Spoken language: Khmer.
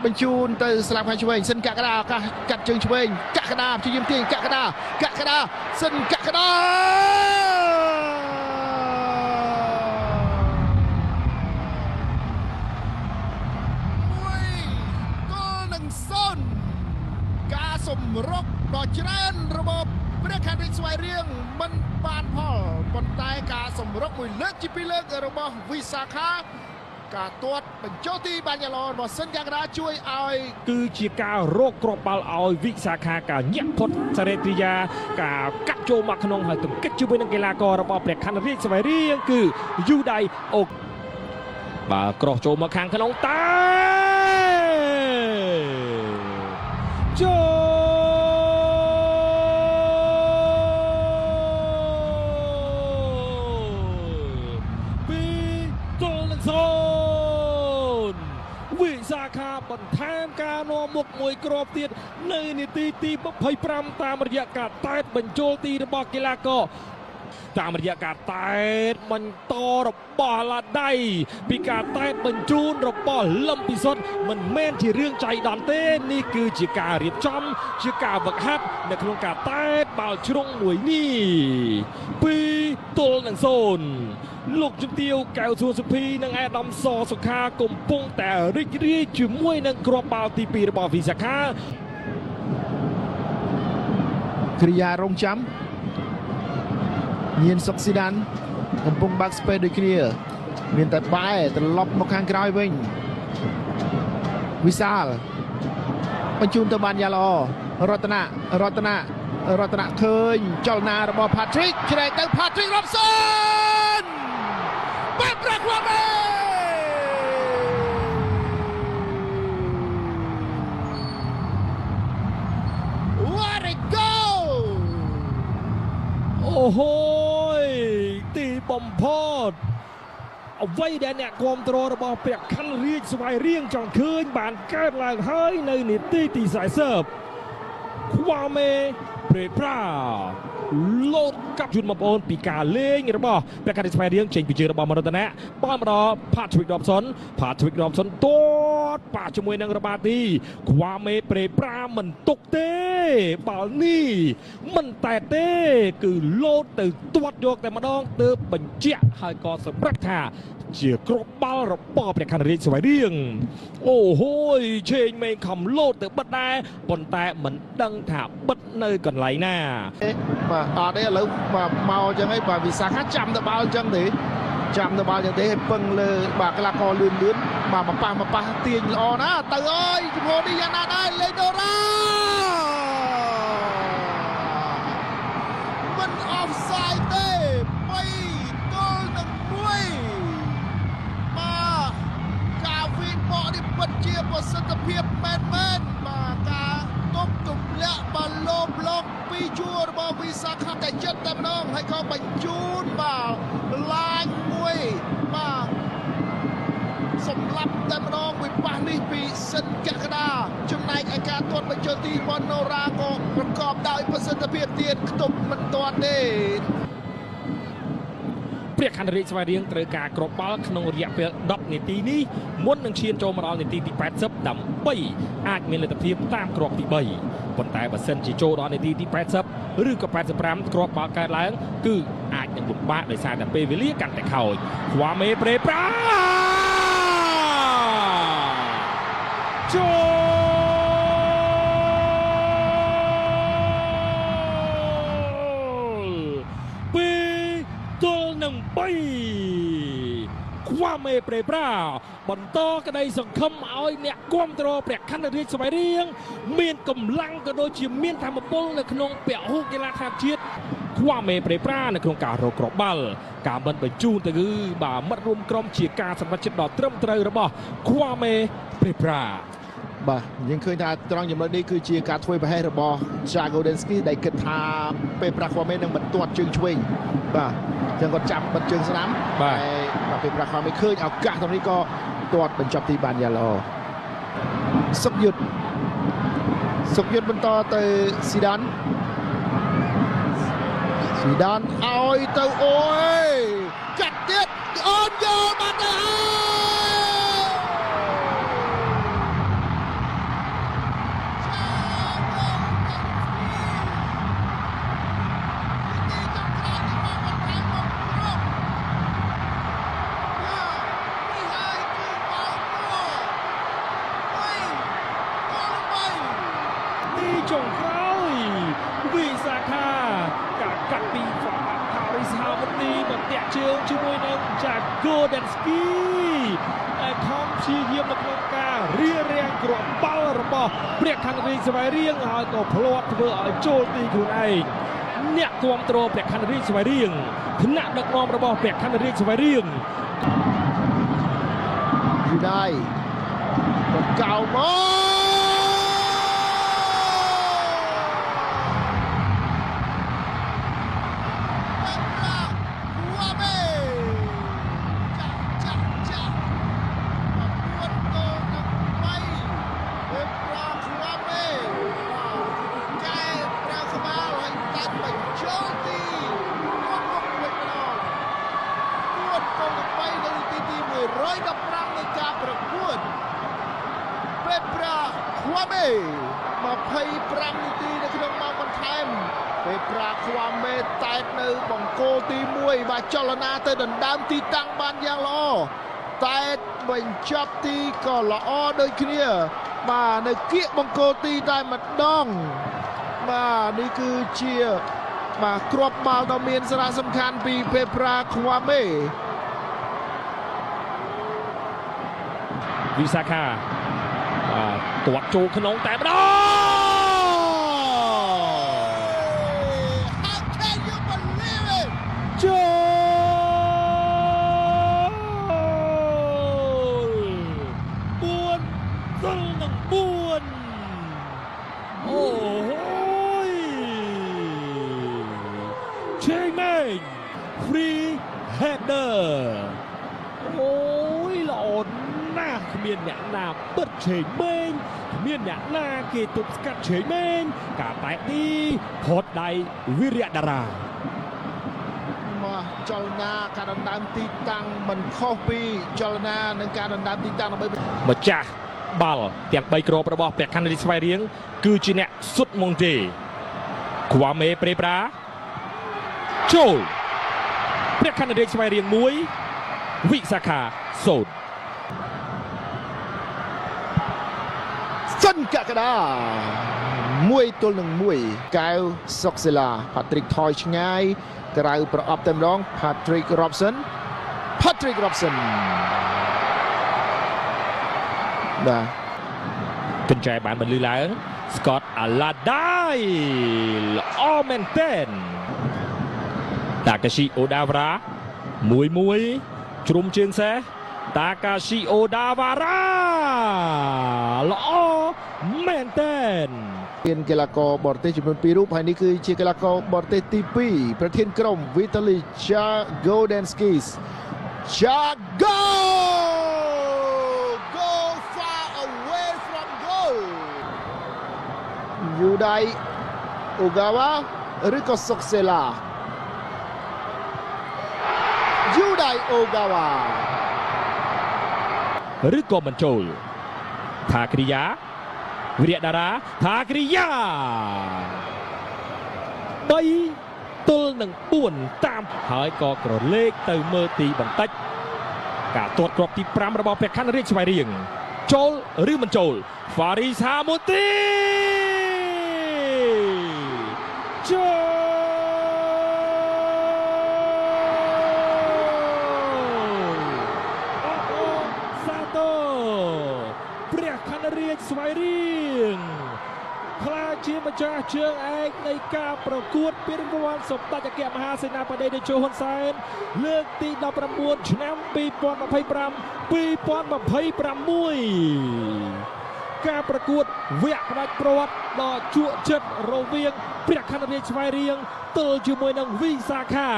បញ្ជូនទៅស្លាប់ខាងឆ្វេងសិនកកដាឱកាសកាត់ជើងឆ្វេងកកដាព្យាយាមទាញកកដាសិនកកដាការសម្រុកដ៏ច្រើនរបស់ព្រះខ័នរាជស្វាយរៀងមិនបានផលប៉ុន្តែការសម្រុកមួយលើកជាពីរលើករបស់វិសាខាការទាត់បញ្ចុះទីបានយ៉ាងល្អរបស់សិនកកដាជួយឲ្យគឺជាការរកគ្រាប់បាល់ឲ្យវិសាខាការញាក់ផុតសេរីព្រិយាការកាត់ចូលមកក្នុងហើយទង្គិចជាមួយនឹងកីឡាកររបស់ព្រះខ័នរាជស្វាយរៀងគឺយូដៃអូបាទក្រោះចូលមកខាងក្នុងតែចូលវិសាខាបន្ថែមការនាំមុខមួយគ្រាប់ទៀតនៅនាទីទី25តាមរយៈការតែតបញ្ចូលទីរបស់កីឡាករតាមរយៈការតែតបន្តរបស់ឡាដៃពីការតែតបញ្ជូនរបស់លឹមពិសុទ្ធមិនមែនជារឿងចៃដន្យទេនេះគឺជាការរៀបចំជាការវឹកហាត់នៅក្នុងការតែតបាល់ជ្រុងមួយនេះ2-0លោកជំទាវកៅសួរសុភីនិងអាដាមសសុខាកំពុងតែរីករាយជាមួយនឹងគ្រាប់បាល់ទី2របស់វិសាខាគ្រារងចាំញៀនសុកស៊ីដានកំពុងបើកស្ពេសដូចគ្នាមានតែបែរត្រឡប់មកខាងក្រោយវិញវិសាលបញ្ជូនទៅបានយ៉ាងល្អរតនាឃើញចលនារបស់ Patrick ជ្រែកទៅ Patrick Robson បាត់ប្រកួតWhat a goal អូហូយទីបំផុតអ្វីដែលអ្នកគាំទ្ររបស់ព្រះខ័នរាជស្វាយរៀងចង់ឃើញបានកើតឡើងហើយនៅនាទីទី40ខ្វាមេប្រេប្រាលោតកាប់ជូនបងប្អូនពីការលេងរបស់ព្រះខ័នរាជស្វាយរៀងចេញពីជើងរបស់មរតនៈបានមកដល់ Patrick Robson ទាត់ប៉ះជាមួយនឹងរបាទីខ្វាមេប្រេប្រាមិនទុកទេបាល់នេះមិនតែទេគឺលោតទៅទាត់យកតែម្ដងទើបបញ្ជាក់ហើយក៏សម្រេចថាជាគ្រាប់បាល់របស់ព្រះខ័នរាជស្វាយរៀងអូហូយឆេងមេខំលោតទៅបិទដែរប៉ុន្តែមិនដឹងថាបិទនៅកន្លែងណាបាទអត់ទេឥឡូវបាទមកអញ្ចឹងឯងបាទវិសាខាចាំទៅបាល់អញ្ចឹងទេឲ្យពឹងលើបាទកីឡាករលឿនបាទមកប៉ះទាញល្អណាទៅអើយជំហរនេះយ៉ាងណាដែរលេដូរ៉ាមិនអបសាយទេ3-1បាទការវិញបកនេះពិតជាប្រសិទ្ធភាពមែនបាទការទប់ទម្លាក់បាល់លោបលោកពីជួររបស់វិសាខាតែចិត្តតែម្ដងហើយក៏បញ្ជូនបាល់ឡាញមួយបាទសម្លាប់តែម្ដងមួយប៉ះនេះពីសិនកកដាចំណែកឯការទាត់បញ្ចូលទីរបស់ណូរ៉ាក៏ប្រកបដោយប្រសិទ្ធភាពទៀតខ្ទប់មិនទាន់ទេព្រះខ័នរាជស្វាយរៀងត្រូវការគ្រាប់បាល់ក្នុងរយៈពេល10នាទីនេះមុននឹងឈានចូលមកដល់នាទីទី80ដើម្បីអាចមានលទ្ធភាពតាមគ្រាប់ទី3ប៉ុន្តែបើសិនជាចូលដល់នាទីទី80ឬក៏85គ្រាប់បាល់កើតឡើងគឺអាចនឹងលំបាកដោយសារតែពេលវេលាកាន់តែខូចខ្វាមេប្រេប្រាចូលខ្វាមេប្រេប្រាបន្តក្តីសង្ឃឹមឲ្យអ្នកគាំទ្រព្រះខ័នរាជស្វាយរៀងមានកម្លាំងក៏ដូចជាមានធម៌ពលនៅក្នុងពហុកីឡដ្ឋានជាតិខ្វាមេប្រេប្រានៅក្នុងការរកគ្រាប់បាល់ការមិនបញ្ជូនទៅគឺបាទមិត្តរួមក្រុមជាការសម្រេចចិត្តដ៏ត្រឹមត្រូវរបស់ខ្វាមេប្រេប្រាបាទយើងឃើញថាត្រង់ចំណុចនេះគឺជាការធ្វើប្រហែសរបស់ Jagodensky ដែលគិតថាពេលប្រាស់ខ្វាមេនឹងបន្ទាត់ជើងឆ្វេងបាទអញ្ចឹងគាត់ចាប់បិទជើងស្ដាំបាទពេលប្រាស់ខ្វាមេឃើញឱកាសត្រង់នេះក៏ទាត់បញ្ចប់ទីបានយ៉ាងល្អសុកយុទ្ធបន្តទៅស៊ីដានឲ្យទៅអូយកាត់ទៀតអូនយកបាត់ទៅ តាក់ជើងជាមួយនឹងចា Golden Ski ដែលខំព្យាយាមនៅក្នុងការរៀបរៀងគ្រាប់បាល់របស់ព្រះខ័នរាជស្វាយរៀងហើយក៏ធ្លាប់ធ្វើឲ្យចូលទីខ្លួនឯងអ្នកគ្រប់គ្រងព្រះខ័នរាជស្វាយរៀងថ្នាក់ដឹកនាំរបស់ព្រះខ័នរាជស្វាយរៀងយូដៃបង្កោមក115នៃការប្រកួតពេលប្រាខ្វាមេ25នាទីនៅក្នុងម៉ោងបន្ថែមពេលប្រាខ្វាមេតែតនៅបង្គោលទី1បាទចលនាទៅដណ្ដើមទីតាំងបានយ៉ាងល្អតែតបញ្ចប់ទីក៏ល្អដូចគ្នាបាទនៅគៀកបង្គោលទីតែម្ដងបាទនេះគឺជាបាទគ្រាប់បាល់ដ៏មានសារៈសំខាន់ពីពេលប្រាខ្វាមេវិសាខាទាត់ចូលក្នុងតែម្ដង How can you believe it ចូល4-4អូយឆេងម៉េង free header អូយល្អណាស់គ្មានអ្នកណាបិទឆេងម៉េងគ្មានអ្នកណាគេទប់ស្កាត់ឆេងម៉េងការតែទីផុតដៃវិរៈតារាមកចលនាការដណ្ដើមទីតាំងមិនខុសពីចលនានឹងការដណ្ដើមទីតាំងដើម្បីម្ចាស់បាល់ទាំង3គ្រាប់របស់ព្រះខ័នរាជស្វាយរៀងគឺជាអ្នកសុទ្ធមងទេខ្វាមេប្រេប្រាចូលព្រះខ័នរាជស្វាយរៀង1វិសាខា0សិនកកដា1-1កៅសុកសេឡា Patrick ថយឆ្ងាយក្រៅប្រអប់តែម្ដង Patrick Robson បាទកញ្ចែបានបន្លឺឡើង Scott Aladai ល្អមែនទែន Takashi Odawara 1-1ជ្រុំជើងសេះ Takashi Odawara ល្អមែនទែនមានកីឡាករបរទេសចំនួន2រូបហើយនេះគឺជាកីឡាករបរទេសទី2ប្រធានក្រុម Vitaly Jagodinskis Jago go far away from goal យូដៃអូហ្គាវ៉ាឬក៏សុកសេឡាយូដៃអូហ្គាវ៉ាឬក៏មិនចូលថាគ្រិយាវិរៈតារាថាគ្រិយា3-4តាមហើយក៏ក្រឡេកទៅមើលទីបន្តិចការទាត់គ្រាប់ទី5របស់ព្រះខ័នរាជស្វាយរៀងចូលឬមិនចូល Faris Hamuti ចូលព្រះខ័នរាជស្វាយរៀងក្លាយជាម្ចាស់ជើងឯកនៃការប្រកួតពានរង្វាន់សម្ដេចអគ្គមហាសេនាបតីតេជោហ៊ុនសែនលើកទី19ឆ្នាំ2025-2026ការប្រកួតវគ្គផ្ដាច់ព្រ័ត្រដ៏ជក់ចិត្តរវាងព្រះខ័នរាជស្វាយរៀងទល់ជាមួយនឹងវិសាខា